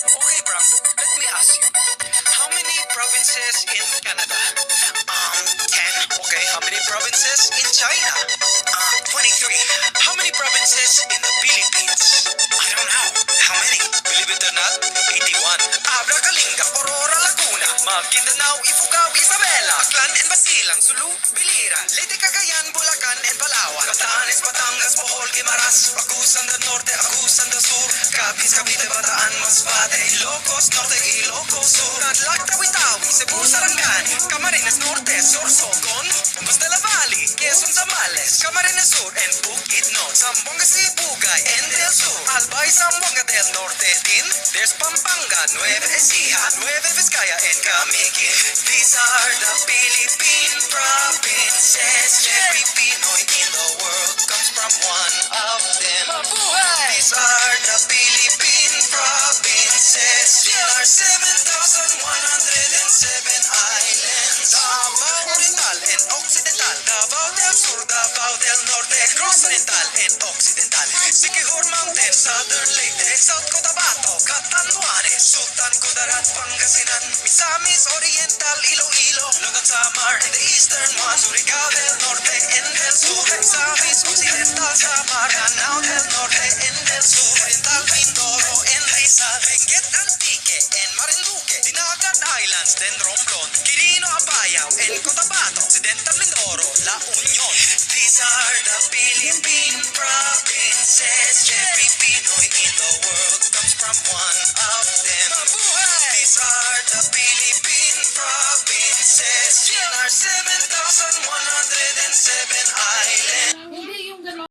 Okay, Bram, let me ask you. How many provinces in Canada? 10. Okay, how many provinces in China? 23. How many provinces in the Philippines? I don't know. How many? Believe it or not, 81. Abra, Kalinga, Aurora, Laguna, Maguindanao, Ifugao, Isabela, Aklan and Basilan, Sulu, Biliran, Leyte, Cagayan, Bulacan and Palawan, Batanes, Batangas, Bohol, Guimaras, Agusan del Norte, Agusan del Sur, Capiz, Cavite, Bataan, Masbate, Ilocos Norte, Ilocos Sur, Tadlac, Tawi-Tawi, Cebu, Sarangani, Camarines Norte, Sorsogon, Costa Valley, Quezon, Zambales, Camarines Sur and Bukidnon, Zamboanga, Sibugay and Del Sur, Albay, Zamboanga del Norte din, there's Pampanga, Nueva Ecija, Nueva Vizcaya and Camiguin. These are the Philippine provinces. Every Pinoy in the world comes from one of them. Mabuhay! These are the Philippine provinces. There are 7,107 islands. Davao Oriental and Occidental, Davao del Sur, Davao del Norte, Cross Oriental and Occidental, Siquijor Mountain, Southern Leyte, South Cotabato, Catanduanes, Sultan Kudarat, Pangasinan, Misamis Oriental, Iloilo, Luzon, Samar, and the eastern one, Surigao del Norte and del Sur, Misamis Occidental, Samar, Canao del Norte and del Sur, Oriental, Mindoro and Rizal, Benguet, Antique and Marinduque, Dinagat Islands, then Romblon, Quirino, Apayao and Cotabato, Occidental Mindoro, La Union. These are the Philippine provinces. Every Pinoy in the world comes from one of them. Mabuhay! These are the Philippine provinces. There are 7,107 islands.